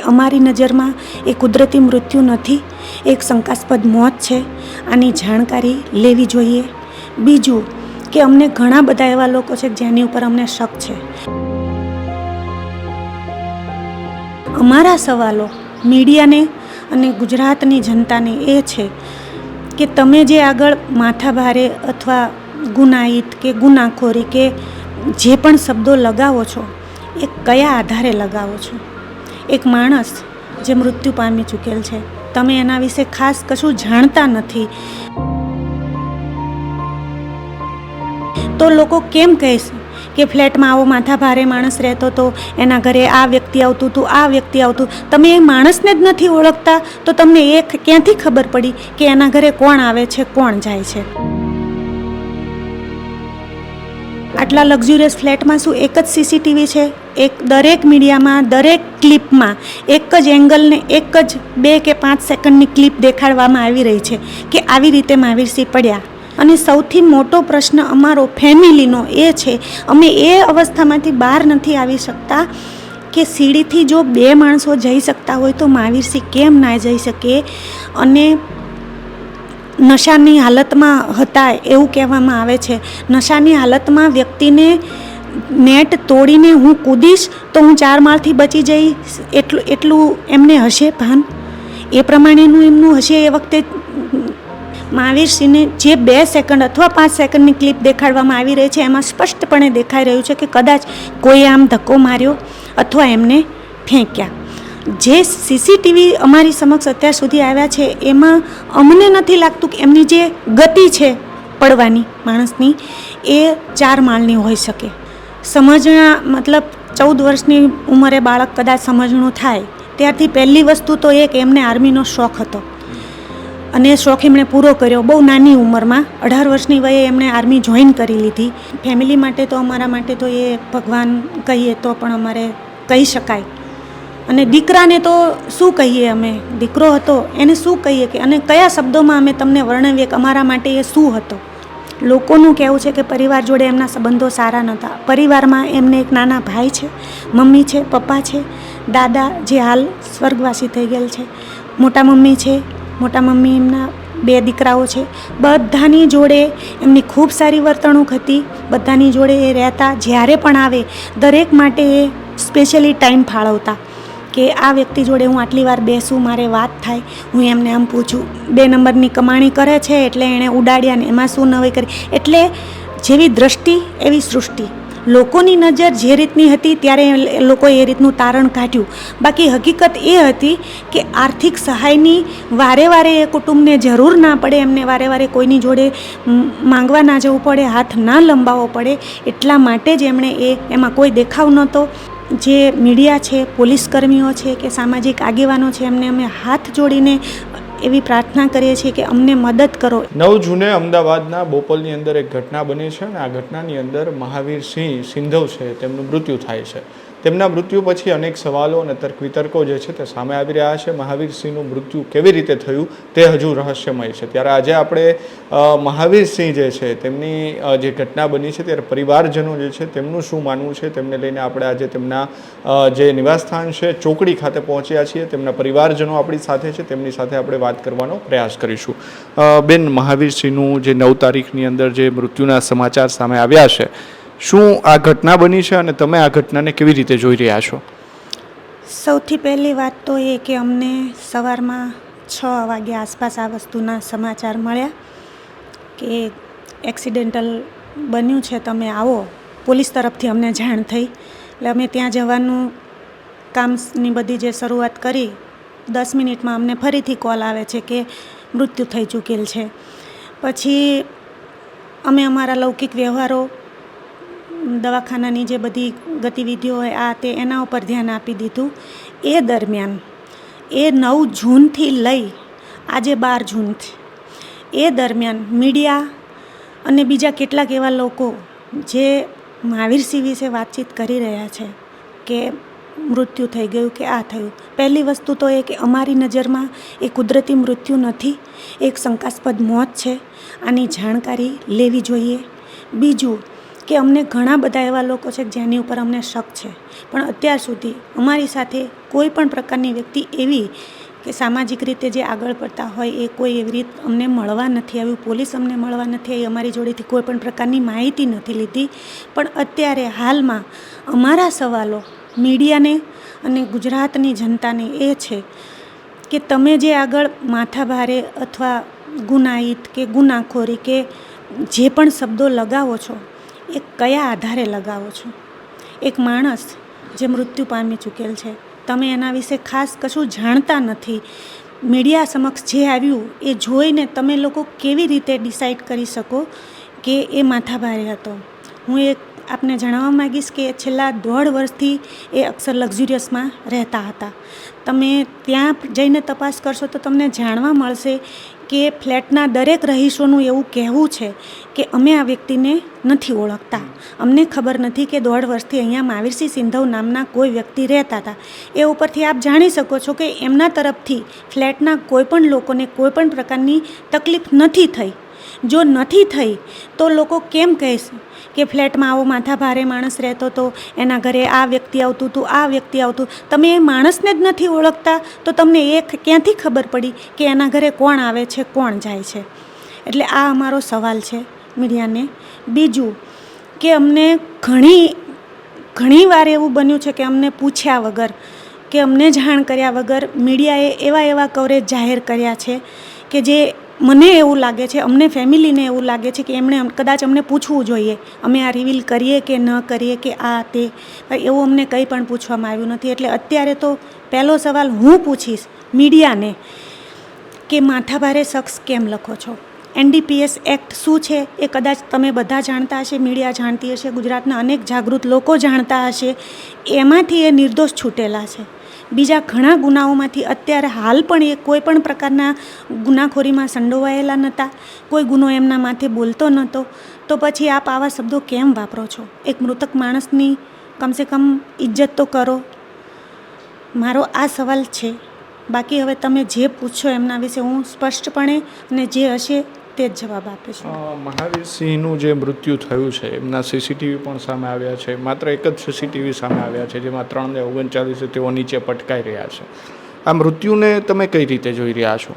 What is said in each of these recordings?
કે અમારી નજરમાં એ કુદરતી મૃત્યુ નથી, એક શંકાસ્પદ મોત છે, આની જાણકારી લેવી જોઈએ. બીજું કે અમને ઘણા બધા એવા લોકો છે જેની ઉપર અમને શક છે. અમારા સવાલો મીડિયાને અને ગુજરાતની જનતાને એ છે કે તમે જે આગળ માથાભારે અથવા ગુનાહિત કે ગુનાખોરી કે જે પણ શબ્દો લગાવો છો એ કયા આધારે લગાવો છો? એક માણસ જે મૃત્યુ પામી ચૂકેલ છે, તમે એના વિશે ખાસ કશું જાણતા નથી, તો લોકો કેમ કહેશે કે ફ્લેટમાં આવો માથાભારે માણસ રહેતો હતો, એના ઘરે આ વ્યક્તિ આવતું હતું, આ વ્યક્તિ આવતું? તમે એ માણસને જ નથી ઓળખતા તો તમને એ ક્યાંથી ખબર પડી કે એના ઘરે કોણ આવે છે, કોણ જાય છે? આટલા લક્ઝુરિયસ ફ્લેટમાં શું એક જ સીસીટીવી છે? દરેક મીડિયામાં દરેક ક્લિપમાં એક જ એંગલને એક જ 2 કે 5 સેકન્ડની ક્લિપ દેખાડવામાં આવી રહી છે કે આવી રીતે મહાવીરસિંહ પડ્યા. અને સૌથી મોટો પ્રશ્ન અમારો ફેમિલીનો એ છે, અમે એ અવસ્થામાંથી બહાર નથી આવી શકતા કે સીડીથી જો 2 માણસો જઈ શકતા હોય તો મહાવીરસિંહ કેમ ના જઈ શકે? અને નશાની હાલતમાં હતા એવું કહેવામાં આવે છે. નશાની હાલતમાં વ્યક્તિને નેટ તોડીને હું કૂદીશ તો હું 4 માળથી બચી જઈશ એટલું એમને હશે ભાન? એ પ્રમાણેનું એમનું હશે એ વખતે? મહાવીરસિંહને જે 2 સેકન્ડ અથવા 5 સેકન્ડની ક્લિપ દેખાડવામાં આવી રહી છે એમાં સ્પષ્ટપણે દેખાઈ રહ્યું છે કે કદાચ કોઈ આમ ધક્કો માર્યો અથવા એમને ફેંક્યા. જે સીસીટીવી અમારી સમક્ષ અત્યાર સુધી આવ્યા છે એમાં અમને નથી લાગતું કે એમની જે ગતિ છે પડવાની માણસની એ 4 માળની હોઈ શકે. સમજણા મતલબ 14 વર્ષની ઉંમરે બાળક કદાચ સમજણું થાય ત્યારથી પહેલી વસ્તુ તો એ કે એમને આર્મીનો શોખ હતો અને એ શોખ એમણે પૂરો કર્યો બહુ નાની ઉંમરમાં. 18 વર્ષની વયે એમણે આર્મી જોઈન કરી લીધી. ફેમિલી માટે તો અમારા માટે તો એ ભગવાન કહીએ તો પણ અમારે કહી શકાય. અને દીકરાને તો શું કહીએ, અમે દીકરો હતો એને શું કહીએ કે અને કયા શબ્દોમાં અમે તમને વર્ણવીએ કે અમારા માટે એ શું હતો? લોકોનું કહેવું છે કે પરિવાર જોડે એમના સંબંધો સારા નહોતા. પરિવારમાં એમને એક નાના ભાઈ છે, મમ્મી છે, પપ્પા છે, દાદા જે હાલ સ્વર્ગવાસી થઈ ગયેલ છે, મોટા મમ્મી છે, મોટા મમ્મી એમના 2 દીકરાઓ છે. બધાની જોડે એમની ખૂબ સારી વર્તણૂક હતી, બધાની જોડે એ રહેતા. જ્યારે પણ આવે દરેક માટે એ સ્પેશિયલી ટાઈમ ફાળવતા કે આ વ્યક્તિ જોડે હું આટલી વાર બેસું, મારે વાત થાય, હું એમને આમ પૂછું. 2 નંબરની કમાણી કરે છે એટલે એણે ઉડાડ્યા ને એમાં શું નવાઈ કરી? એટલે જેવી દ્રષ્ટિ એવી સૃષ્ટિ. લોકોની નજર જે રીતની હતી ત્યારે લોકોએ એ રીતનું તારણ કાઢ્યું. બાકી હકીકત એ હતી કે આર્થિક સહાયની વારે વારે એ કુટુંબને જરૂર ના પડે, એમને વારે વારે કોઈની જોડે માંગવા ના જવું પડે, હાથ ના લંબાવવો પડે, એટલા માટે જ એમણે એમાં કોઈ દેખાવ નહોતો. જે મીડિયા છે, પોલીસ કર્મીઓ છે કે સામાજિક આગેવાનો છે, એમને અમે હાથ જોડીને એવી પ્રાર્થના કરીએ છીએ કે અમને મદદ કરો. 9 જૂને અમદાવાદના બોપલની અંદર એક ઘટના બની છે અને આ ઘટનાની અંદર મહાવીરસિંહ સિંધવ છે તેમનું મૃત્યુ થાય છે. તેમના મૃત્યુ પછી અનેક સવાલો અને તર્ક વિતર્કો જે છે તે સામે આવી રહ્યા છે. મહાવીરસિંહનું મૃત્યુ કેવી રીતે થયું તે હજુ રહસ્યમય છે. ત્યારે આજે આપણે મહાવીરસિંહ જે છે તેમની જે ઘટના બની છે ત્યારે પરિવારજનો જે છે તેમનું શું માનવું છે તેમને લઈને આપણે આજે તેમના જે નિવાસસ્થાન છે ચોકડી ખાતે પહોંચ્યા છીએ. તેમના પરિવારજનો આપણી સાથે છે, તેમની સાથે આપણે વાત કરવાનો પ્રયાસ કરીશું. બેન, મહાવીરસિંહનું જે 9 તારીખની અંદર જે મૃત્યુના સમાચાર સામે આવ્યા છે, શું આ ઘટના બની છે અને તમે આ ઘટનાને કેવી રીતે જોઈ રહ્યા છો? સૌથી પહેલી વાત તો એ કે અમને સવારમાં 6 વાગ્યા આસપાસ આ વસ્તુના સમાચાર મળ્યા કે એક્સિડેન્ટલ બન્યું છે, તમે આવો. પોલીસ તરફથી અમને જાણ થઈ એટલે અમે ત્યાં જવાનું કામની બધી જે શરૂઆત કરી. 10 મિનિટમાં અમને ફરીથી કોલ આવે છે કે મૃત્યુ થઈ ચૂકેલ છે. પછી અમે અમારા લૌકિક વ્યવહારો, દવાખાનાની જે બધી ગતિવિધિઓ હોય આ તે એના ઉપર ધ્યાન આપી દીધું. એ દરમિયાન એ 9 જૂનથી લઈ આજે 12 જૂન એ દરમિયાન મીડિયા અને બીજા કેટલાક એવા લોકો જે મહાવીરસિંહ વિશે વાતચીત કરી રહ્યા છે કે મૃત્યુ થઈ ગયું કે આ થયું. પહેલી વસ્તુ તો એ કે અમારી નજરમાં એ કુદરતી મૃત્યુ નથી, એક શંકાસ્પદ મોત છે, આની જાણકારી લેવી જોઈએ. બીજું કે અમને ઘણા બધા એવા લોકો છે જેની ઉપર અમને શક છે, પણ અત્યાર સુધી અમારી સાથે કોઈ પણ પ્રકારની વ્યક્તિ એવી કે સામાજિક રીતે જે આગળ પડતા હોય એ કોઈ એવી રીત અમને મળવા નથી આવ્યું, પોલીસ અમને મળવા નથી આવી, અમારી જોડેથી કોઈ પણ પ્રકારની માહિતી નથી લીધી. પણ અત્યારે હાલમાં અમારા સવાલો મીડિયાને અને ગુજરાતની જનતાને એ છે કે તમે જે આગળ માથાભારે અથવા ગુનાહિત કે ગુનાખોરી કે જે પણ શબ્દો લગાવો છો એ કયા આધારે લગાવો છો? એક માણસ જે મૃત્યુ પામી ચૂકેલ છે, તમે એના વિશે ખાસ કશું જાણતા નથી. મીડિયા સમક્ષ જે આવ્યું એ જોઈને તમે લોકો કેવી રીતે ડિસાઈડ કરી શકો કે એ માથાભારે હતો? હું એક આપને જણાવવા માગીશ કે છેલ્લા 1.5 વર્ષથી એ અક્ષર લક્ઝુરિયસમાં રહેતા હતા. તમે ત્યાં જઈને તપાસ કરશો તો તમને જાણવા મળશે કે ફ્લેટના દરેક રહીશોનું એવું કહેવું છે કે અમે આ વ્યક્તિને નથી ઓળખતા, અમને ખબર નથી કે 1.5 વર્ષથી અહીંયા મહાવીરસિંહ સિંધવ નામના કોઈ વ્યક્તિ રહેતા હતા. એ ઉપરથી આપ જાણી શકો છો કે એમના તરફથી ફ્લેટના કોઈ પણ લોકોને કોઈ પણ પ્રકારની તકલીફ નથી થઈ. જો નથી થઈ તો લોકો કેમ કહેશે કે ફ્લેટમાં આવો માથાભારે માણસ રહેતો હતો, એના ઘરે આ વ્યક્તિ આવતું હતું, આ વ્યક્તિ આવતું? તમે એ માણસને જ નથી ઓળખતા તો તમને એ ક્યાંથી ખબર પડી કે એના ઘરે કોણ આવે છે, કોણ જાય છે? એટલે આ અમારો સવાલ છે મીડિયાને. બીજું કે અમને ઘણી વાર એવું બન્યું છે કે અમને પૂછ્યા વગર કે અમને જાણ કર્યા વગર મીડિયાએ એવા કવરેજ જાહેર કર્યા છે કે જે મને એવું લાગે છે, અમને ફેમિલીને એવું લાગે છે કે એમણે કદાચ અમને પૂછવું જોઈએ, અમે આ રિવીલ કરીએ કે ન કરીએ કે આ તે, એવું અમને કંઈ પણ પૂછવામાં આવ્યું નથી. એટલે અત્યારે તો પહેલો સવાલ હું પૂછીશ મીડિયાને કે માથાભારે શખ્સ કેમ લખો છો? NDPS એક્ટ શું છે એ કદાચ તમે બધા જાણતા હશે, મીડિયા જાણતી હશે, ગુજરાતના અનેક જાગૃત લોકો જાણતા હશે. એમાંથી એ નિર્દોષ છૂટેલા છે. બીજા ઘણા ગુનાઓમાંથી અત્યારે હાલ પણ એ કોઈ પણ પ્રકારના ગુનાખોરીમાં સંડોવાયેલા નહોતા, કોઈ ગુનો એમના માથે બોલતો નહોતો. તો પછી આપ આવા શબ્દો કેમ વાપરો છો? એક મૃતક માણસની કમસે કમ ઇજ્જત તો કરો. મારો આ સવાલ છે. બાકી હવે તમે જે પૂછશો એમના વિશે હું સ્પષ્ટપણે અને જે હશે તે જ જવાબ આપીશ. મહાવીરસિંહનું જે મૃત્યુ થયું છે એમના CCTV પણ સામે આવ્યા છે. માત્ર એક જ CCTV સામે આવ્યા છે જેમાં 3 ને 39 તેઓ નીચે પટકાઈ રહ્યા છે. આ મૃત્યુને તમે કઈ રીતે જોઈ રહ્યા છો?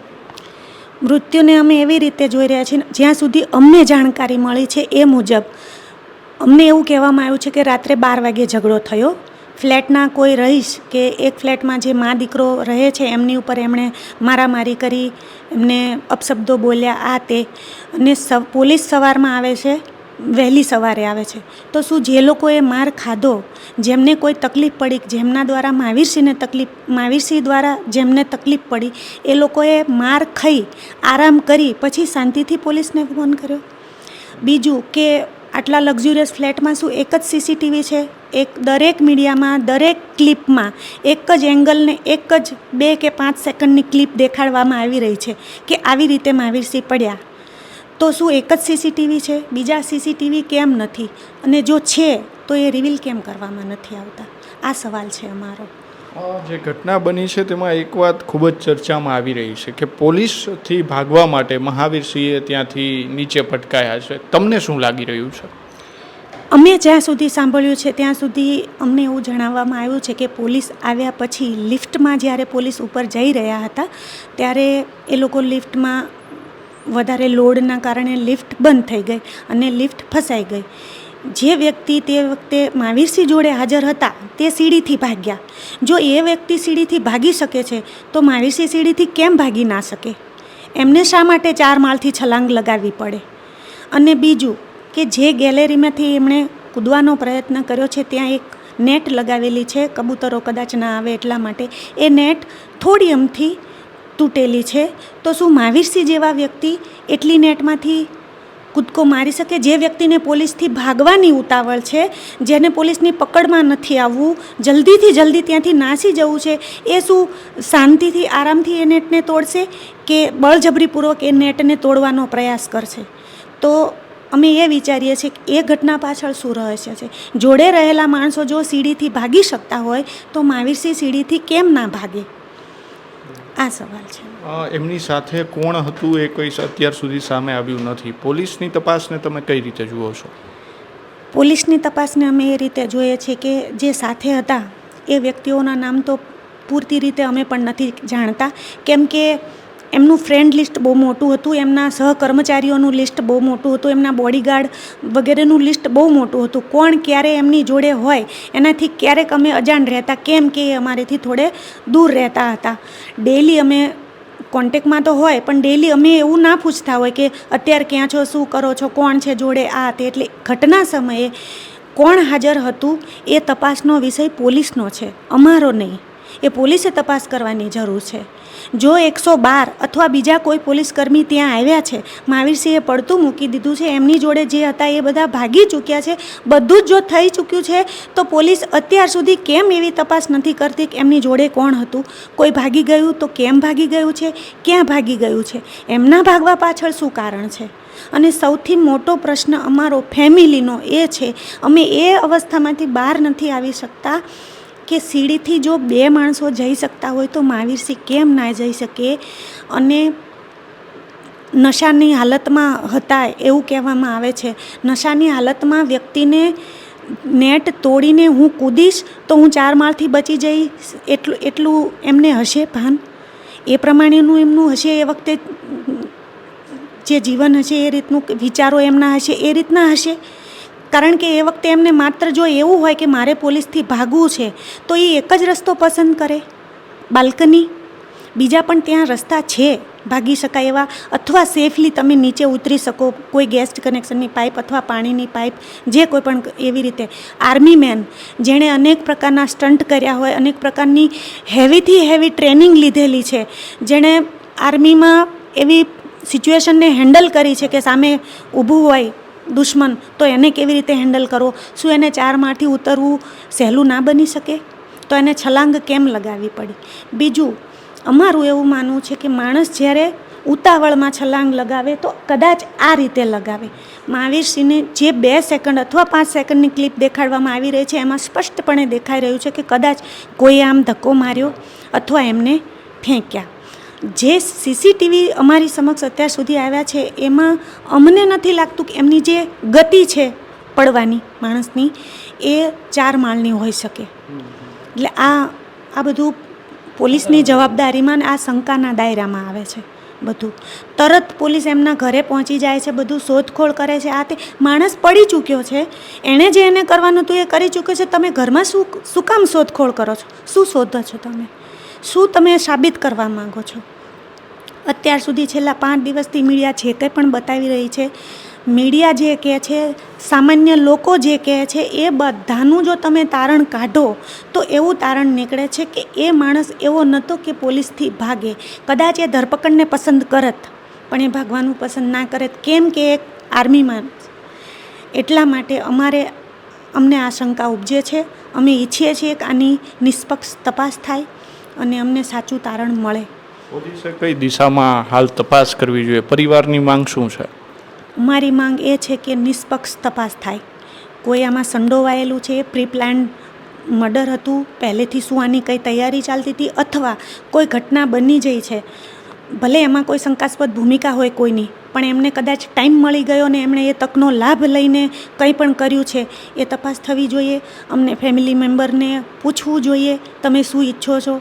મૃત્યુને અમે એવી રીતે જોઈ રહ્યા છીએ, જ્યાં સુધી અમને જાણકારી મળી છે એ મુજબ અમને એવું કહેવામાં આવ્યું છે કે રાત્રે 12 વાગે ઝઘડો થયો. ફ્લેટના કોઈ રહીશ કે એક ફ્લેટમાં જે મા દીકરો રહે છે એમની ઉપર એમણે મારામારી કરી, એમને અપશબ્દો બોલ્યા, આ તે. અને પોલીસ સવારમાં આવે છે, વહેલી સવારે આવે છે. તો શું જે લોકોએ માર ખાધો, જેમને કોઈ તકલીફ પડી, જેમના દ્વારા મહાવીરસિંહ દ્વારા જેમને તકલીફ પડી, એ લોકોએ માર ખાઈ આરામ કરી પછી શાંતિથી પોલીસને ફોન કર્યો? બીજું કે આટલા લક્ઝુરિયસ ફ્લેટમાં શું એક જ CCTV છે? દરેક મીડિયામાં દરેક ક્લિપમાં એક જ એંગલને એક જ 2 કે 5 સેકન્ડની ક્લિપ દેખાડવામાં આવી રહી છે કે આવી રીતે મહાવીરસિંહ પડ્યા. તો શું એક જ CCTV છે? બીજા CCTV કેમ નથી? અને જો છે તો એ રિવીલ કેમ કરવામાં નથી આવતા? આ સવાલ છે અમારો. જે ઘટના બની છે તેમાં એક વાત ખૂબ જ ચર્ચામાં આવી રહી છે કે પોલીસથી ભાગવા માટે મહાવીરસિંહે ત્યાંથી નીચે પટકાયા છે. તમને શું લાગી રહ્યું છે? અમે જ્યાં સુધી સાંભળ્યું છે ત્યાં સુધી અમને એવું જણાવવામાં આવ્યું છે કે પોલીસ આવ્યા પછી લિફ્ટમાં જ્યારે પોલીસ ઉપર જઈ રહ્યા હતા ત્યારે એ લોકો લિફ્ટમાં વધારે લોડના કારણે લિફ્ટ બંધ થઈ ગઈ અને લિફ્ટ ફસાઈ ગઈ. જે વ્યક્તિ તે વખતે મહાવીરસિંહ જોડે હાજર હતા તે સીડીથી ભાગ્યા. જો એ વ્યક્તિ સીડીથી ભાગી શકે છે તો મહાવીરસિંહ સીડીથી કેમ ભાગી ના શકે? એમને શા માટે 4 માળથી છલાંગ લગાવવી પડે? અને બીજું કે જે ગેલેરીમાંથી એમણે કૂદવાનો પ્રયત્ન કર્યો છે ત્યાં એક નેટ લગાવેલી છે, કબૂતરો કદાચ ના આવે એટલા માટે. એ નેટ થોડી અમથી તૂટેલી છે. તો શું મહાવીરસિંહ જેવા વ્યક્તિ એટલી નેટમાંથી કૂદકો મારી શકે? જે વ્યક્તિને પોલીસથી ભાગવાની ઉતાવળ છે, જેને પોલીસની પકડમાં નથી આવવું, જલ્દીથી જલ્દી ત્યાંથી નાસી જવું છે, એ શું શાંતિથી આરામથી એ નેટને તોડશે કે બળજબરીપૂર્વક એ નેટને તોડવાનો પ્રયાસ કરશે? તો અમે એ વિચારીએ છીએ કે એ ઘટના પાછળ શું રહસ્ય છે? જોડે રહેલા માણસો જો સીડીથી ભાગી શકતા હોય તો મહાવીરસિંહ સીડીથી કેમ ના ભાગે? આ સવાલ છે. એમની સાથે કોણ હતું એ કોઈ અત્યાર સુધી સામે આવ્યું નથી. પોલીસની તપાસને તમે કઈ રીતે જુઓ છો? પોલીસની તપાસને અમે એ રીતે જોઈએ છીએ કે જે સાથે હતા એ વ્યક્તિઓના નામ તો પૂરતી રીતે અમે પણ નથી જાણતા, કેમ કે એમનું ફ્રેન્ડ લિસ્ટ બહુ મોટું હતું, એમના સહકર્મચારીઓનું લિસ્ટ બહુ મોટું હતું, એમના બોડીગાર્ડ વગેરેનું લિસ્ટ બહુ મોટું હતું. કોણ ક્યારે એમની જોડે હોય એનાથી ક્યારેક અમે અજાણ રહેતા, કેમ કે એ અમારેથી થોડે દૂર રહેતા હતા. ડેઈલી અમે કોન્ટેક્ટમાં તો હોય પણ ડેઈલી અમે એવું ના પૂછતા હોય કે અત્યારે ક્યાં છો, શું કરો છો, કોણ છે જોડે, આ તે. એટલે ઘટના સમયે કોણ હાજર હતું એ તપાસનો વિષય પોલીસનો છે, અમારો નહીં. એ પોલીસે તપાસ કરવાની જરૂર છે. જો 112 અથવા બીજા કોઈ પોલીસકર્મી ત્યાં આવ્યા છે, મહાવીરસિંહે પડતું મૂકી દીધું છે, એમની જોડે જે હતા એ બધા ભાગી ચૂક્યા છે, બધું જ જો થઈ ચૂક્યું છે તો પોલીસ અત્યાર સુધી કેમ એવી તપાસ નથી કરતી કે એમની જોડે કોણ હતું? કોઈ ભાગી ગયું તો કેમ ભાગી ગયું છે, ક્યાં ભાગી ગયું છે, એમના ભાગવા પાછળ શું કારણ છે? અને સૌથી મોટો પ્રશ્ન અમારો ફેમિલીનો એ છે, અમે એ અવસ્થામાંથી બહાર નથી આવી શકતા કે સીડીથી જો 2 માણસો જઈ શકતા હોય તો મહાવીરસિંહ કેમ ના જઈ શકે? અને નશાની હાલતમાં હતા એવું કહેવામાં આવે છે. નશાની હાલતમાં વ્યક્તિને નેટ તોડીને હું કૂદીશ તો હું 4 માળથી બચી જઈશ એટલું એમને હશે ભાન? એ પ્રમાણેનું એમનું હશે, એ વખતે જે જીવન હશે એ રીતનું વિચારો એમના હશે, એ રીતના હશે. કારણ કે એ વખતે એમને માત્ર જો એવું હોય કે મારે પોલીસથી ભાગવું છે તો એ એક જ રસ્તો પસંદ કરે, બાલ્કની. બીજા પણ ત્યાં રસ્તા છે ભાગી શકાય એવા, અથવા સેફલી તમે નીચે ઉતરી શકો, કોઈ ગેસ કનેક્શનની પાઇપ અથવા પાણીની પાઇપ, જે કોઈ પણ એવી રીતે. આર્મી મેન જેણે અનેક પ્રકારના સ્ટન્ટ કર્યા હોય, અનેક પ્રકારની હેવીથી હેવી ટ્રેનિંગ લીધેલી છે, જેણે આર્મીમાં એવી સિચ્યુએશનને હેન્ડલ કરી છે કે સામે ઊભું હોય દુશ્મન તો એને કેવી રીતે હેન્ડલ કરવો, શું એને 4 માળથી ઉતરવું સહેલું ના બની શકે? તો એને છલાંગ કેમ લગાવવી પડી? બીજું અમારું એવું માનવું છે કે માણસ જ્યારે ઉતાવળમાં છલાંગ લગાવે તો કદાચ આ રીતે લગાવે. મહાવીરસિંહને જે 2 સેકન્ડ અથવા 5 સેકન્ડની ક્લિપ દેખાડવામાં આવી રહી છે એમાં સ્પષ્ટપણે દેખાઈ રહ્યું છે કે કદાચ કોઈએ આમ ધક્કો માર્યો અથવા એમને ફેંક્યા. જે સીસીટીવી અમારી સમક્ષ અત્યાર સુધી આવ્યા છે એમાં અમને નથી લાગતું કે એમની જે ગતિ છે પડવાની માણસની એ 4 માળની હોઈ શકે. એટલે આ બધું પોલીસની જવાબદારીમાં ને આ શંકાના દાયરામાં આવે છે. બધું તરત પોલીસ એમના ઘરે પહોંચી જાય છે, બધું શોધખોળ કરે છે. આ તે માણસ પડી ચૂક્યો છે, એણે જે એને કરવાનું હતું એ કરી ચૂક્યો છે. તમે ઘરમાં શું કામ શોધખોળ કરો છો? શું શોધો છો તમે? શું તમે સાબિત કરવા માંગો છો? અત્યાર સુધી છેલ્લા 5 દિવસથી મીડિયા જે કંઈ પણ બતાવી રહી છે, મીડિયા જે કહે છે, સામાન્ય લોકો જે કહે છે, એ બધાનું જો તમે તારણ કાઢો તો એવું તારણ નીકળે છે કે એ માણસ એવો નહોતો કે પોલીસથી ભાગે. કદાચ એ ધરપકડને પસંદ કરત પણ એ ભાગવાનું પસંદ ના કરત, કેમ કે એક આર્મીમાં. એટલા માટે અમને આ શંકા ઉપજે છે. અમે ઈચ્છીએ છીએ કે આની નિષ્પક્ષ તપાસ થાય અને અમને સાચું તારણ મળે. પોલીસે કઈ દિશામાં હાલ તપાસ કરવી જોઈએ? પરિવારની માંગ શું છે? અમારી માંગ એ છે કે નિષ્પક્ષ તપાસ થાય. કોઈ આમાં સંડોવાયેલું છે, પ્રી પ્લાન્ડ મર્ડર હતું, પહેલેથી શું આની કંઈ તૈયારી ચાલતી હતી, અથવા કોઈ ઘટના બની જઈ છે, ભલે એમાં કોઈ શંકાસ્પદ ભૂમિકા હોય કોઈની, પણ એમને કદાચ ટાઈમ મળી ગયો ને એમણે એ તકનો લાભ લઈને કંઈ પણ કર્યું છે, એ તપાસ થવી જોઈએ. અમને ફેમિલી મેમ્બરને પૂછવું જોઈએ તમે શું ઈચ્છો છો,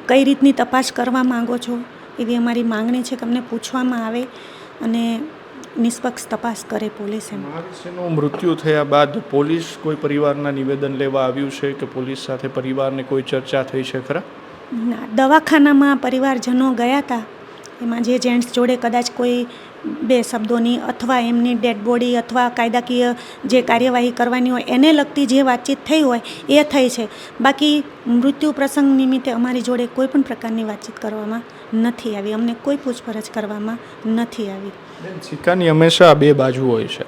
કઈ રીતની તપાસ કરવા માંગો છો, એવી અમારી માંગણી છે કે અમને પૂછવામાં આવે અને નિષ્પક્ષ તપાસ કરે પોલીસ. મહાવીરસિંહનું મૃત્યુ થયા બાદ પોલીસ કોઈ પરિવારના નિવેદન લેવા આવ્યું છે કે પોલીસ સાથે પરિવારને કોઈ ચર્ચા થઈ છે ખરા? ના, દવાખાનામાં પરિવારજનો ગયા હતા, એમાં જે જેન્ટ્સ જોડે કદાચ કોઈ 2 શબ્દોની અથવા એમની ડેડ બોડી અથવા કાયદાકીય જે કાર્યવાહી કરવાની હોય એને લગતી જે વાતચીત થઈ હોય એ થઈ છે. બાકી મૃત્યુ પ્રસંગ નિમિત્તે અમારી જોડે કોઈ પણ પ્રકારની વાતચીત કરવામાં નથી આવી, અમને કોઈ પૂછપરછ કરવામાં નથી આવી. સિક્કાની હંમેશા 2 બાજુ હોય છે.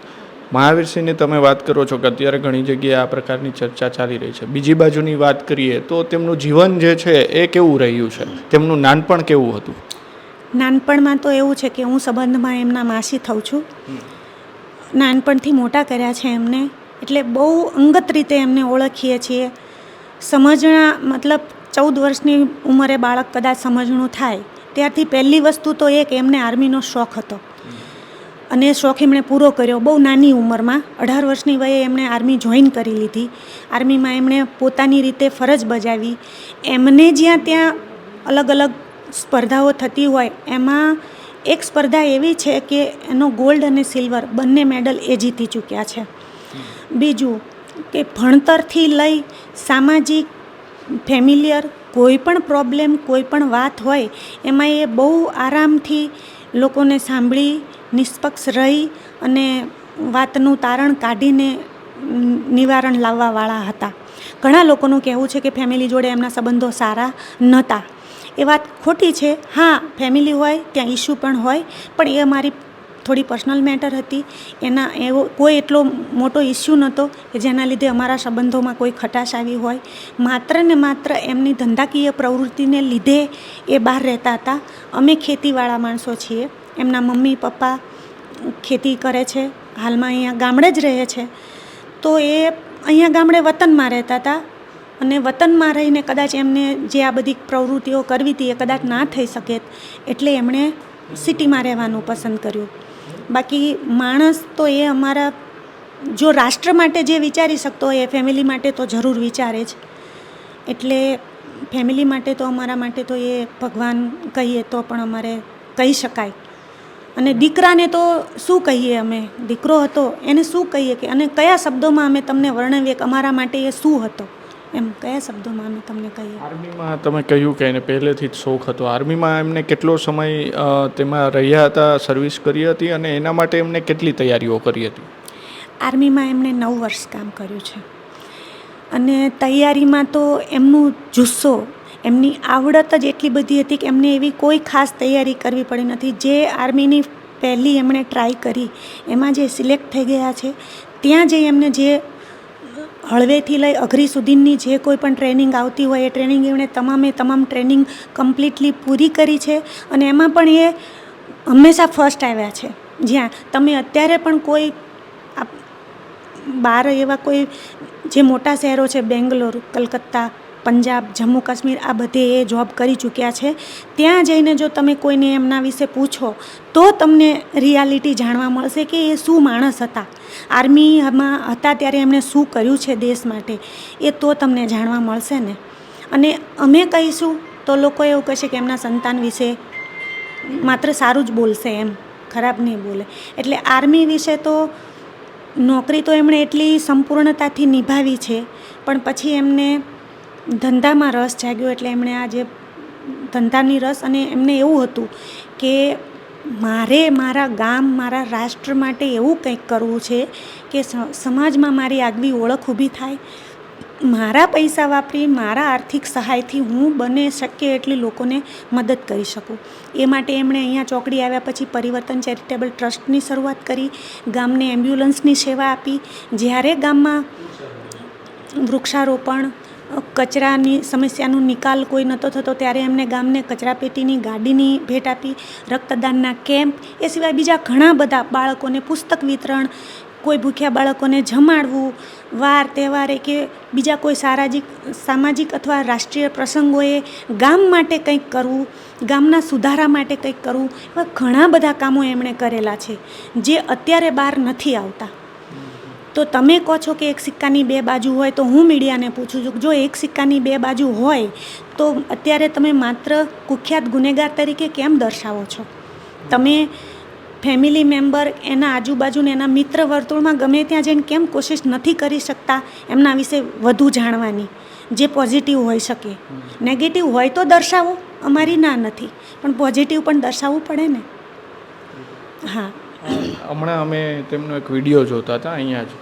મહાવીરસિંહની તમે વાત કરો છો કે અત્યારે ઘણી જગ્યાએ આ પ્રકારની ચર્ચા ચાલી રહી છે. બીજી બાજુની વાત કરીએ તો તેમનું જીવન જે છે એ કેવું રહ્યું છે? તેમનું નાનપણ કેવું હતું? નાનપણમાં તો એવું છે કે હું સંબંધમાં એમના માસી થઉં છું. નાનપણથી મોટા કર્યા છે એમને, એટલે બહુ અંગત રીતે એમને ઓળખીએ છીએ. સમજણા મતલબ 14 વર્ષની ઉંમરે બાળક કદાચ સમજણું થાય ત્યારથી પહેલી વસ્તુ તો એ કે એમને આર્મીનો શોખ હતો અને શોખ એમણે પૂરો કર્યો બહુ નાની ઉંમરમાં. 18 વર્ષની વયે એમણે આર્મી જોઈન કરી લીધી. આર્મીમાં એમણે પોતાની રીતે ફરજ બજાવી. એમને જ્યાં ત્યાં અલગ અલગ સ્પર્ધાઓ થતી હોય એમાં એક સ્પર્ધા એવી છે કે એનો ગોલ્ડ અને સિલ્વર બંને મેડલ એ જીતી ચૂક્યા છે. બીજું કે ભણતરથી લઈ સામાજિક ફેમિલિયર કોઈ પણ પ્રોબ્લેમ કોઈ પણ વાત હોય એમાં એ બહુ આરામથી લોકોને સાંભળી નિષ્પક્ષ રહી અને વાતનું તારણ કાઢીને નિવારણ લાવવાવાળા હતા. ઘણા લોકોનું કહેવું છે કે ફેમિલી જોડે એમના સંબંધો સારા નહોતા. એ વાત ખોટી છે. હા, ફેમિલી હોય ત્યાં ઇસ્યુ પણ હોય, પણ એ અમારી થોડી પર્સનલ મેટર હતી. એના એવો કોઈ એટલો મોટો ઇસ્યુ નહોતો કે જેના લીધે અમારા સંબંધોમાં કોઈ ખટાશ આવી હોય. માત્ર ને માત્ર એમની ધંધાકીય પ્રવૃત્તિને લીધે એ બહાર રહેતા હતા. અમે ખેતીવાળા માણસો છીએ. એમના મમ્મી પપ્પા ખેતી કરે છે, હાલમાં અહીંયા ગામડે જ રહે છે. તો એ અહીંયા ગામડે વતનમાં રહેતા હતા અને વતનમાં રહીને કદાચ એમને જે આ બધી પ્રવૃત્તિઓ કરવી હતી એ કદાચ ના થઈ શકે, એટલે એમણે સિટીમાં રહેવાનું પસંદ કર્યું. બાકી માણસ તો એ અમારા જો રાષ્ટ્ર માટે જે વિચારી શકતો હોય એ ફેમિલી માટે તો જરૂર વિચારે જ. એટલે ફેમિલી માટે તો અમારા માટે તો એ ભગવાન કહીએ તો પણ અમારે કહી શકાય. અને દીકરાને તો શું કહીએ, અમે દીકરો હતો એને શું કહીએ કે અને કયા શબ્દોમાં અમે તમને વર્ણવીએ કે અમારા માટે એ શું હતો, એમ કયા શબ્દોમાં અમે તમને કહીએ. આર્મીમાં તમે કહ્યું કે એને પહેલેથી જ શોખ હતો. આર્મીમાં એમને કેટલો સમય તેમાં રહ્યા હતા, સર્વિસ કરી હતી અને એના માટે એમને કેટલી તૈયારીઓ કરી હતી? આર્મીમાં એમણે 9 વર્ષ કામ કર્યું છે અને તૈયારીમાં તો એમનું જુસ્સો, એમની આવડત જ એટલી બધી હતી કે એમને એવી કોઈ ખાસ તૈયારી કરવી પડી નથી. જે આર્મીની પહેલી એમણે ટ્રાય કરી એમાં જે સિલેક્ટ થઈ ગયા છે ત્યાં જઈ એમને જે હળવેથી લઈ અઘરી સુધીની જે કોઈ પણ ટ્રેનિંગ આવતી હોય એ ટ્રેનિંગ એમણે તમામ ટ્રેનિંગ કમ્પ્લીટલી પૂરી કરી છે અને એમાં પણ એ હંમેશા ફર્સ્ટ આવ્યા છે. જ્યાં તમે અત્યારે પણ કોઈ બહાર એવા કોઈ જે મોટા શહેરો છે, બેંગ્લોર, કલકત્તા, પંજાબ, જમ્મુ કાશ્મીર, આ બધે એ જોબ કરી ચૂક્યા છે. ત્યાં જઈને જો તમે કોઈને એમના વિશે પૂછો તો તમને રિયાલિટી જાણવા મળશે કે એ શું માણસ હતા, આર્મીમાં હતા ત્યારે એમણે શું કર્યું છે દેશ માટે, એ તો તમને જાણવા મળશે ને. અને અમે કહીશું તો લોકો એવું કહેશે કે એમના સંતાન વિશે માત્ર સારું જ બોલશે, એમ ખરાબ નહીં બોલે. એટલે આર્મી વિશે તો નોકરી તો એમણે એટલી સંપૂર્ણતાથી નિભાવી છે, પણ પછી એમને ધંધામાં રસ જાગ્યો એટલે એમણે આ જે ધંધાની રસ, અને એમને એવું હતું કે મારે મારા ગામ, મારા રાષ્ટ્ર માટે એવું કંઈક કરવું છે કે સમાજમાં મારી આગવી ઓળખ ઊભી થાય. મારા પૈસા વાપરી, મારા આર્થિક સહાયથી હું બને શક્ય એટલી લોકોને મદદ કરી શકું. એ માટે એમણે અહીંયા ચોકડી આવ્યા પછી પરિવર્તન ચેરિટેબલ ટ્રસ્ટની શરૂઆત કરી, ગામને એમ્બ્યુલન્સની સેવા આપી. જ્યારે ગામમાં વૃક્ષારોપણ, કચરાની સમસ્યાનો નિકાલ કોઈ નહોતો થતો ત્યારે એમને ગામને કચરાપેટીની ગાડીની ભેટ આપી, રક્તદાનના કેમ્પ, એ સિવાય બીજા ઘણા બધા બાળકોને પુસ્તક વિતરણ, કોઈ ભૂખ્યા બાળકોને જમાડવું, વાર તહેવારે કે બીજા કોઈ સામાજિક અથવા રાષ્ટ્રીય પ્રસંગોએ ગામ માટે કંઈક કરવું, ગામના સુધારા માટે કંઈક કરવું, એવા ઘણા બધા કામો એમણે કરેલા છે જે અત્યારે બહાર નથી આવતા. તો તમે કહો છો કે એક સિક્કાની બે બાજુ હોય, તો હું મીડિયાને પૂછું છું જો એક સિક્કાની બે બાજુ હોય તો અત્યારે તમે માત્ર કુખ્યાત ગુનેગાર તરીકે કેમ દર્શાવો છો? તમે ફેમિલી મેમ્બર, એના આજુબાજુને એના મિત્ર વર્તુળમાં ગમે ત્યાં જઈને કેમ કોશિશ નથી કરી શકતા એમના વિશે વધુ જાણવાની, જે પોઝિટિવ હોઈ શકે? નેગેટિવ હોય તો દર્શાવો, અમારી ના નથી, પણ પોઝિટિવ પણ દર્શાવવું પડે ને. હા, હમણાં અમે તેમનો એક વિડીયો જોતા હતા અહીંયા જ,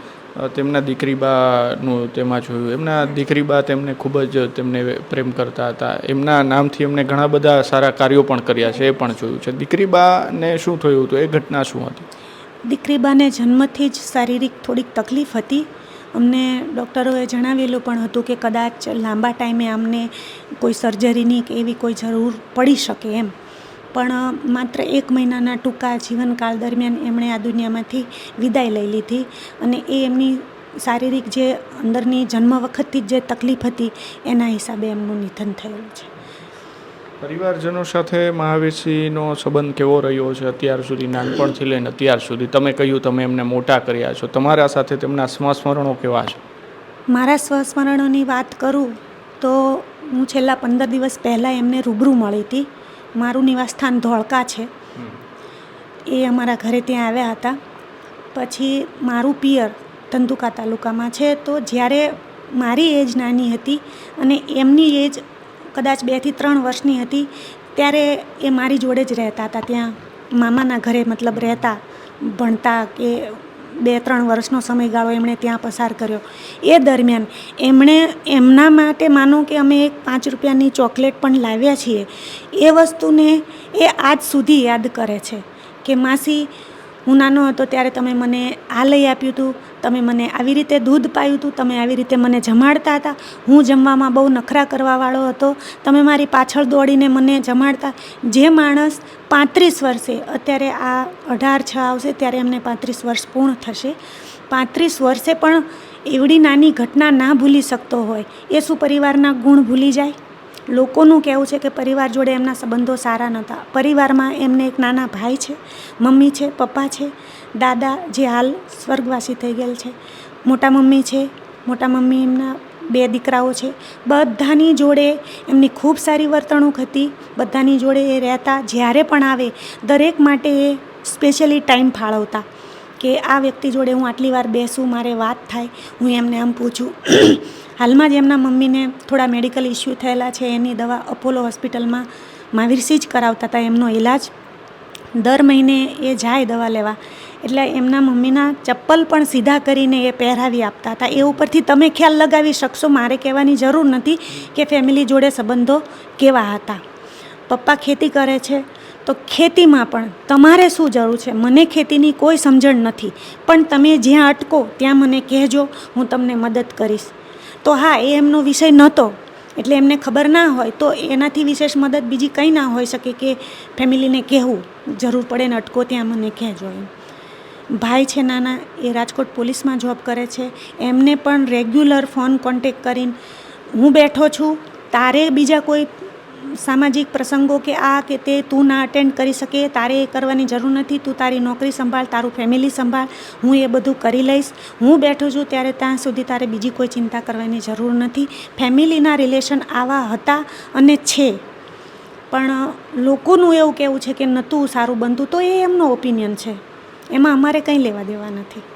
તેમના દીકરીબાનું તેમાં જોયું. એમના દીકરીબા તેમને ખૂબ જ તેમને પ્રેમ કરતા હતા. એમના નામથી એમને ઘણા બધા સારા કાર્યો પણ કર્યા છે, એ પણ જોયું છે. દીકરીબાને શું થયું હતું, એ ઘટના શું હતી? દીકરીબાને જન્મથી જ શારીરિક થોડીક તકલીફ હતી. અમને ડૉક્ટરોએ જણાવેલું પણ હતું કે કદાચ લાંબા ટાઈમે અમને કોઈ સર્જરીની કે એવી કોઈ જરૂર પડી શકે એમ. પણ માત્ર 1 મહિનાના ટૂંકા જીવનકાળ દરમિયાન એમણે આ દુનિયામાંથી વિદાય લઈ લીધી અને એ એમની શારીરિક જે અંદરની જન્મ વખતથી જે તકલીફ હતી એના હિસાબે એમનું નિધન થયેલું છે. પરિવારજનો સાથે મહાવીરસિંહનો સંબંધ કેવો રહ્યો છે અત્યાર સુધી, નાનપણથી લઈને અત્યાર સુધી? તમે કહ્યું તમે એમને મોટા કર્યા છો, તમારા સાથે તેમના સંસ્મરણો કેવા છે? મારા સ્વસ્મરણોની વાત કરું તો હું છેલ્લા 15 દિવસ પહેલાં એમને રૂબરૂ મળી હતી. મારું નિવાસસ્થાન ધોળકા છે. એ અમારા ઘરે ત્યાં આવ્યા હતા. પછી મારું પિયર ધંધુકા તાલુકામાં છે. તો જ્યારે મારી એજ નાની હતી અને એમની એજ કદાચ 2 થી 3 વર્ષની હતી ત્યારે એ મારી જોડે જ રહેતા હતા. ત્યાં મામાના ઘરે મતલબ રહેતા, ભણતા, કે 2-3 વર્ષનો સમયગાળો એમણે ત્યાં પસાર કર્યો. એ દરમિયાન એમણે એમના માટે માનો કે અમે એક 5 રૂપિયાની ચોકલેટ પણ લાવ્યા છીએ, એ વસ્તુને એ આજ સુધી યાદ કરે છે કે માસી, હું નાનો હતો ત્યારે તમે મને આ લઈ આપ્યું હતું, તમે મને આવી રીતે દૂધ પાયું હતું, તમે આવી રીતે મને જમાડતા હતા, હું જમવામાં બહુ નખરા કરવાવાળો હતો, તમે મારી પાછળ દોડીને મને જમાડતા. જે માણસ 35 વર્ષે, અત્યારે આ 18/6 આવશે ત્યારે એમને 35 વર્ષ પૂર્ણ થશે, 35 વર્ષે પણ એવડી નાની ઘટના ના ભૂલી શકતો હોય, એ શું પરિવારના ગુણ ભૂલી જાય? લોકોનું કહેવું છે કે પરિવાર જોડે એમના સંબંધો સારા નહોતા. પરિવારમાં એમને એક નાના ભાઈ છે, મમ્મી છે, પપ્પા છે, દાદા જે હાલ સ્વર્ગવાસી થઈ ગયેલ છે, મોટા મમ્મી છે, મોટા મમ્મી એમના 2 દીકરાઓ છે. બધાની જોડે એમની ખૂબ સારી વર્તણૂક હતી, બધાની જોડે એ રહેતા. જ્યારે પણ આવે દરેક માટે એ સ્પેશિયલી ટાઈમ ફાળવતા કે આ વ્યક્તિ જોડે હું આટલી વાર બેસું, મારે વાત થાય, હું એમને આમ પૂછું. હાલમાં જ એમના મમ્મીને થોડા મેડિકલ ઇસ્યુ થયેલા છે, એની દવા અપોલો હોસ્પિટલમાં મહાવીરસિંહ જ કરાવતા હતા એમનો ઈલાજ. દર મહિને એ જાય દવા લેવા, એટલે એમના મમ્મીના ચપ્પલ પણ સીધા કરીને એ પહેરાવી આપતા હતા. એ ઉપરથી તમે ખ્યાલ લગાવી શકશો, મારે કહેવાની જરૂર નથી કે ફેમિલી જોડે સંબંધો કેવા હતા. પપ્પા ખેતી કરે છે તો ખેતીમાં પણ તમારે શું જરૂર છે? મને ખેતીની કોઈ સમજણ નથી, પણ તમે જ્યાં અટકો ત્યાં મને કહેજો, હું તમને મદદ કરીશ. તો હા, એ એમનો વિષય નહોતો એટલે એમને ખબર ના હોય, તો એનાથી વિશેષ મદદ બીજી કંઈ ના હોઈ શકે કે ફેમિલીને કહેવું, જરૂર પડે ને અટકો ત્યાં મને કહેજો એમ. ભાઈ છે નાના, એ રાજકોટ પોલીસમાં જોબ કરે છે. એમને પણ રેગ્યુલર ફોન કોન્ટેક કરીને, હું બેઠો છું, તારે બીજા કોઈ સામાજિક પ્રસંગો કે આ કે તે તું ના અટેન્ડ કરી શકે, તારે એ કરવાની જરૂર નથી, તું તારી નોકરી સંભાળ, તારું ફેમિલી સંભાળ, હું એ બધું કરી લઈશ, હું બેઠું છું ત્યારે ત્યાં સુધી તારે બીજી કોઈ ચિંતા કરવાની જરૂર નથી. ફેમિલીના રિલેશન આવા હતા અને છે, પણ લોકોનું એવું કહેવું છે કે નહોતું સારું બનતું, તો એ એમનો ઓપિનિયન છે, એમાં અમારે કંઈ લેવા દેવા નથી.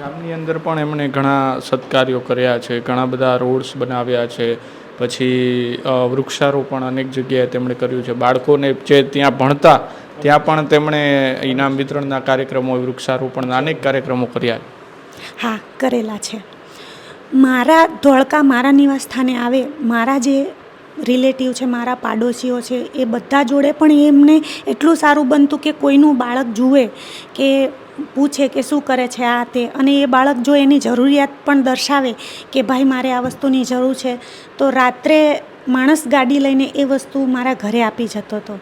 ગામની અંદર પણ એમણે ઘણા સત્કાર્યો કર્યા છે, ઘણા બધા રોડ્સ બનાવ્યા છે, પછી વૃક્ષારોપણ અનેક જગ્યાએ તેમણે કર્યું છે. બાળકોને જે ત્યાં ભણતા ત્યાં પણ તેમણે ઇનામ વિતરણના કાર્યક્રમો, વૃક્ષારોપણના અનેક કાર્યક્રમો કર્યા. હા, કરેલા છે. મારા ધોળકા, મારા નિવાસ સ્થાને આવે, મારા જે રિલેટિવ છે, મારા પાડોશીઓ છે, એ બધા જોડે પણ એમને એટલું સારું બનતું કે કોઈનું બાળક જુએ કે પૂછે કે શું કરે છે આ તે, અને એ બાળક જો એની જરૂરિયાત પણ દર્શાવે કે ભાઈ મારે આ વસ્તુની જરૂર છે, તો રાત્રે માણસ ગાડી લઈને એ વસ્તુ મારા ઘરે આપી જતો હતો.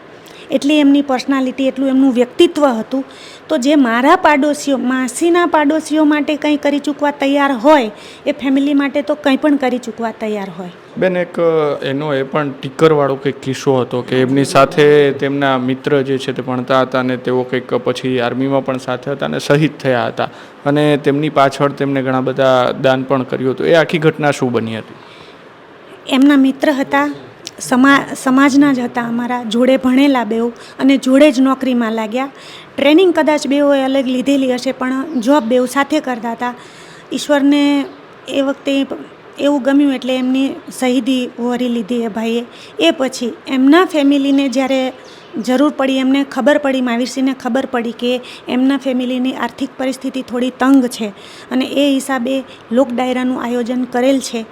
એટલી એમની પર્સનાલિટી, એટલું એમનું વ્યક્તિત્વ હતું. તો જે મારા પાડોશીઓ, માસીના પાડોશીઓ માટે કંઈ કરી ચૂકવા તૈયાર હોય, એ ફેમિલી માટે તો કંઈ પણ કરી ચૂકવા તૈયાર હોય. બેન, એક એનો એ પણ ટીકરવાળો કંઈક કિસ્સો હતો કે એમની સાથે તેમના મિત્ર જે છે તે ભણતા હતા અને તેઓ કંઈક પછી આર્મીમાં પણ સાથે હતા અને શહીદ થયા હતા, અને તેમની પાછળ તેમને ઘણા બધા દાન પણ કર્યું હતું. એ આખી ઘટના શું બની હતી? એમના મિત્ર હતા, સમાજના જ હતા, અમારા જોડે ભણેલા બેઉ, અને જોડે જ નોકરીમાં લાગ્યા. ટ્રેનિંગ કદાચ બેઉએ અલગ લીધેલી હશે, પણ જોબ બેઉ સાથે કરતા હતા. ઈશ્વરને એ વખતે એવું ગમ્યું એટલે એમની શહીદી વરી લીધી એ ભાઈએ. એ પછી એમના ફેમિલીને જ્યારે જરૂર પડી, એમને ખબર પડી, મહાવીરસિંહને ખબર પડી કે એમના ફેમિલીની આર્થિક પરિસ્થિતિ થોડી તંગ છે અને એ હિસાબે લોક ડાયરાનું આયોજન કરેલ છે.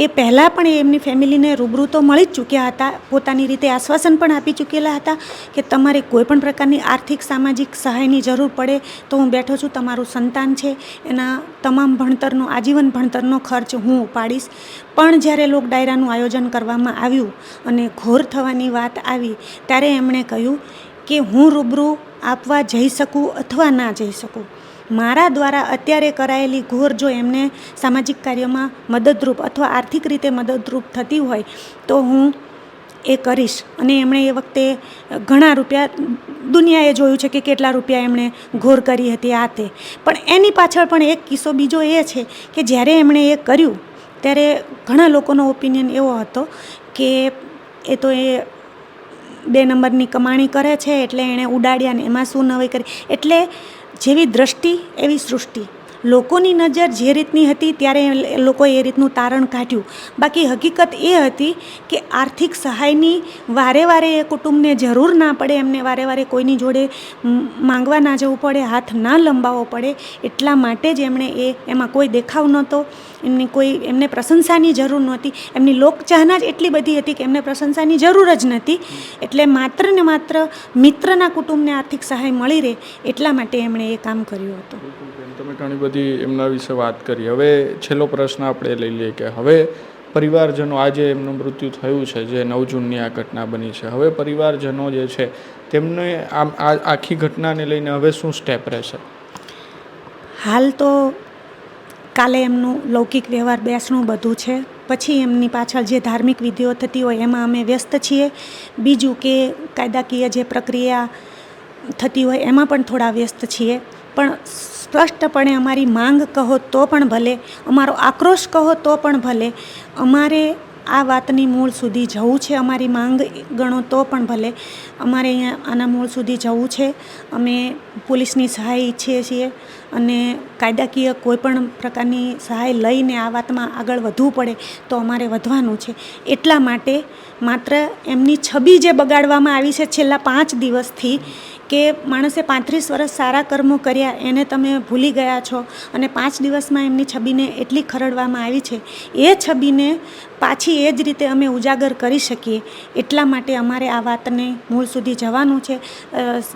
એ પહેલાં પણ એમની ફેમિલીને રૂબરૂ તો મળી જ ચૂક્યા હતા, પોતાની રીતે આશ્વાસન પણ આપી ચૂકેલા હતા કે તમારે કોઈ પણ પ્રકારની આર્થિક સામાજિક સહાયની જરૂર પડે તો હું બેઠો છું, તમારું સંતાન છે, એના તમામ ભણતરનો, આજીવન ભણતરનો ખર્ચ હું ઉપાડીશ. પણ જ્યારે લોક ડાયરાનું આયોજન કરવામાં આવ્યું અને ઘોર થવાની વાત આવી, ત્યારે એમણે કહ્યું કે હું રૂબરૂ આપવા જઈ શકું અથવા ના જઈ શકું. મારા દ્વારા અત્યારે કરાયેલી ઘોર જો એમને સામાજિક કાર્યમાં મદદરૂપ અથવા આર્થિક રીતે મદદરૂપ થતી હોય તો હું એ કરીશ. અને એમણે એ વખતે ઘણા રૂપિયા, દુનિયાએ જોયું છે કે કેટલા રૂપિયા એમણે ઘોર કરી હતી આ તે. પણ એની પાછળ પણ એક કિસ્સો બીજો એ છે કે જ્યારે એમણે એ કર્યું ત્યારે ઘણા લોકોનો ઓપિનિયન એવો હતો કે એ તો એ 2 નંબરની કમાણી કરે છે એટલે એણે ઉડાડ્યા ને એમાં શું નવાઈ કરી. એટલે જેવી દ્રષ્ટિ એવી સૃષ્ટિ. લોકોની નજર જે રીતની હતી ત્યારે લોકોએ એ રીતનું તારણ કાઢ્યું. બાકી હકીકત એ હતી કે આર્થિક સહાયની વારે વારે એ કુટુંબને જરૂર ના પડે, એમને વારે વારે કોઈની જોડે માંગવા ના જવું પડે, હાથ ના લંબાવવો પડે, એટલા માટે જ એમણે એમાં કોઈ દેખાવ નહોતો, એમને પ્રશંસાની જરૂર નહોતી. એમની લોકચાહના જ એટલી બધી હતી કે એમને પ્રશંસાની જરૂર જ નથી. એટલે માત્ર ને માત્ર મિત્રના કુટુંબને આર્થિક સહાય મળી રહે એટલા માટે એમણે એ કામ કર્યું હતું. તમે ઘણી બધી એમના વિશે વાત કરી. હવે છેલ્લો પ્રશ્ન આપણે લઈ લઈએ કે હવે પરિવારજનો, આજે એમનું મૃત્યુ થયું છે, જે 9 જૂનની આ ઘટના બની છે, હવે પરિવારજનો જે છે તેમને આ આખી ઘટનાને લઈને હવે શું સ્ટેપ રહેશે? હાલ તો કાલે એમનું લૌકિક વ્યવહાર બેસણું બધું છે, પછી એમની પાછળ જે ધાર્મિક વિધિઓ થતી હોય એમાં અમે વ્યસ્ત છીએ. બીજું કે કાયદાકીય જે પ્રક્રિયા થતી હોય એમાં પણ થોડા વ્યસ્ત છીએ. પણ સ્પષ્ટપણે અમારી માંગ કહો તો પણ ભલે, અમારો આક્રોશ કહો તો પણ ભલે, અમારે આ વાતની મૂળ સુધી જવું છે. અમારી માંગ ગણો તો પણ ભલે, અમારે અહીંયા આના મૂળ સુધી જવું છે. અમે પોલીસની સહાય ઈચ્છીએ છીએ અને કાયદાકીય કોઈ પણ પ્રકારની સહાય લઈને આ વાતમાં આગળ વધવું પડે તો અમારે વધવાનું છે. એટલા માટે માત્ર એમની છબી જે બગાડવામાં આવી છે છેલ્લા 5 દિવસથી, કે માણસે 35 વર્ષ સારા કર્મો કર્યા એને તમે ભૂલી ગયા છો અને 5 દિવસમાં એમની છબીને એટલી ખરડવામાં આવી છે, એ છબીને પાછી એ જ રીતે અમે ઉજાગર કરી શકીએ એટલા માટે અમારે આ વાતને મૂળ સુધી જવાનું છે.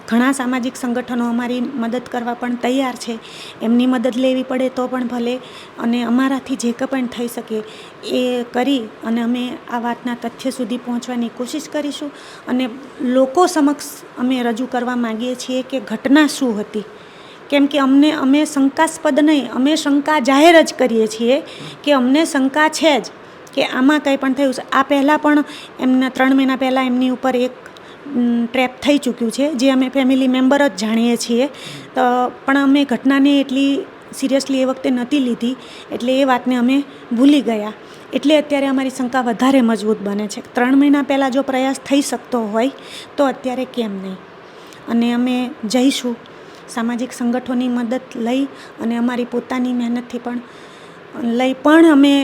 ઘણા સામાજિક સંગઠનો અમારી મદદ કરવા પણ તૈયાર છે. એમની મદદ લેવી પડે તો પણ ભલે, અને અમારાથી જે કંઈ પણ થઈ શકે એ કરી અને અમે આ વાતના તથ્ય સુધી પહોંચવાની કોશિશ કરીશું. અને લોકો સમક્ષ અમે રજૂ કરવા માગીએ છીએ કે ઘટના શું હતી. કેમ કે અમે શંકાસ્પદ નહીં, અમે શંકા જાહેર જ કરીએ છીએ કે અમને શંકા છે જ કે આમાં કંઈ પણ થયું છે. આ પહેલાં પણ એમના 3 મહિના પહેલાં એમની ઉપર એક ટ્રેપ થઈ ચૂક્યું છે, જે અમે ફેમિલી મેમ્બર જ જાણીએ છીએ. પણ અમે ઘટનાને એટલી સિરિયસલી એ વખતે નહોતી લીધી, એટલે એ વાતને અમે ભૂલી ગયા. એટલે અત્યારે અમારી શંકા વધારે મજબૂત બને છે. 3 મહિના પહેલાં જો પ્રયાસ થઈ શકતો હોય તો અત્યારે કેમ નહીં. અને અમે જઈશું સામાજિક સંગઠનોની મદદ લઈ અને અમારી પોતાની મહેનતથી પણ અમે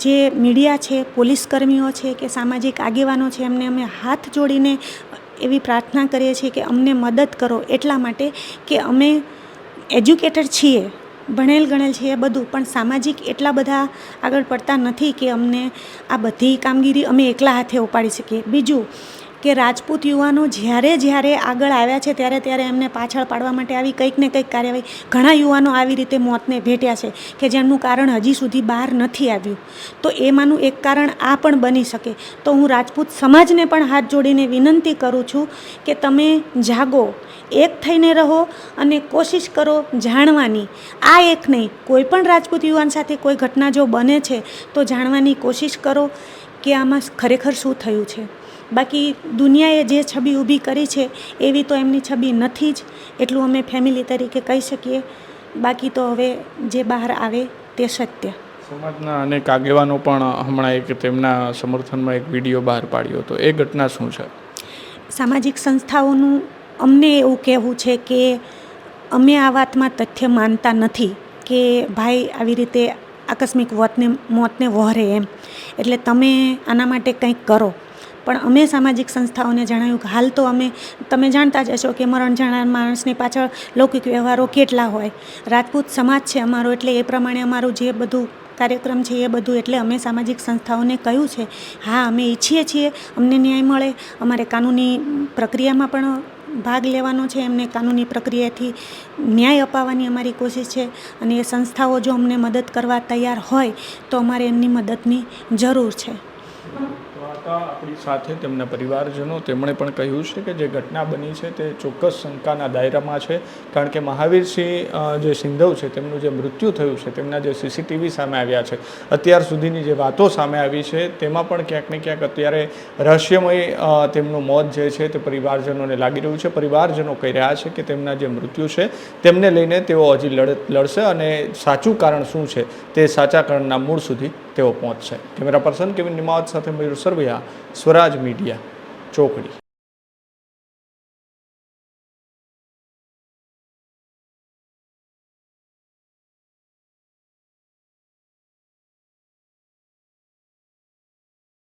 જે મીડિયા છે, પોલીસ કર્મીઓ છે કે સામાજિક આગેવાનો છે, એમને અમે હાથ જોડીને એવી પ્રાર્થના કરીએ છીએ કે અમને મદદ કરો. એટલા માટે કે અમે એજ્યુકેટેડ છીએ, ભણેલ ગણેલ છીએ બધું, પણ સામાજિક એટલા બધા આગળ પડતા નથી કે અમને આ બધી કામગીરી અમે એકલા હાથે ઉપાડી શકીએ. બીજું કે રાજપૂત યુવાનો જ્યારે આગળ આવ્યા છે ત્યારે એમને પાછળ પાડવા માટે આવી કંઈક ને કંઈક કાર્યવાહી, ઘણા યુવાનો આવી રીતે મોતને ભેટ્યા છે કે જેમનું કારણ હજી સુધી બહાર નથી આવ્યું. તો એમાંનું એક કારણ આ પણ બની શકે. તો હું રાજપૂત સમાજને પણ હાથ જોડીને વિનંતી કરું છું કે તમે જાગો, એક થઈને રહો અને કોશિશ કરો જાણવાની. આ એક નહીં, કોઈ પણ રાજપૂત યુવાન સાથે કોઈ ઘટના જો બને છે તો જાણવાની કોશિશ કરો કે આમાં ખરેખર શું થયું છે. બાકી દુનિયાએ જે છબી ઊભી કરી છે એવી તો એમની છબી નથી જ, એટલું અમે ફેમિલી તરીકે કહી શકીએ. બાકી તો હવે જે બહાર આવે તે સત્ય. સમાજના અનેક આગેવાનો પણ હમણાં તેમના સમર્થનમાં એક વિડીયો બહાર પાડ્યો હતો, એ ઘટના શું છે? સામાજિક સંસ્થાઓનું અમને એવું કહેવું છે કે અમે આ વાતમાં તથ્ય માનતા નથી કે ભાઈ આવી રીતે આકસ્મિક મોતને વહોરે એમ, એટલે તમે આના માટે કંઈક કરો. પણ અમે સામાજિક સંસ્થાઓને જણાવ્યું કે હાલ તો તમે જાણતા જ હશો કે મરણ જનાર માણસની પાછળ લૌકિક વ્યવહારો કેટલા હોય. રાજપૂત સમાજ છે અમારો, એટલે એ પ્રમાણે અમારું જે બધું કાર્યક્રમ છે એ બધું, એટલે અમે સામાજિક સંસ્થાઓને કહ્યું છે હા અમે ઈચ્છીએ છીએ અમને ન્યાય મળે, અમારે કાનૂની પ્રક્રિયામાં પણ ભાગ લેવાનો છે, એમને કાનૂની પ્રક્રિયાથી ન્યાય અપાવવાની અમારી કોશિશ છે. અને એ સંસ્થાઓ જો અમને મદદ કરવા તૈયાર હોય તો અમારે એમની મદદની જરૂર છે. હતા આપણી સાથે તેમના પરિવારજનો, તેમણે પણ કહ્યું છે કે જે ઘટના બની છે તે ચોક્કસ શંકાના દાયરામાં છે, કારણ કે મહાવીરસિંહ જે સિંધવ છે તેમનું જે મૃત્યુ થયું છે, તેમના જે સીસીટીવી સામે આવ્યા છે, અત્યાર સુધીની જે વાતો સામે આવી છે તેમાં પણ ક્યાંક ને ક્યાંક અત્યારે રહસ્યમય તેમનું મોત જે છે તે પરિવારજનોને લાગી રહ્યું છે. પરિવારજનો કહી રહ્યા છે કે તેમના જે મૃત્યુ છે તેમને લઈને તેઓ હજી લડશે અને સાચું કારણ શું છે તે સાચા કારણના મૂળ સુધી તેઓ પહોંચશે. કેમેરા પર્સન કેવિન નિમાવત સાથે મયુર સરવૈયા, સ્વરાજ મીડિયા, ચોકડી.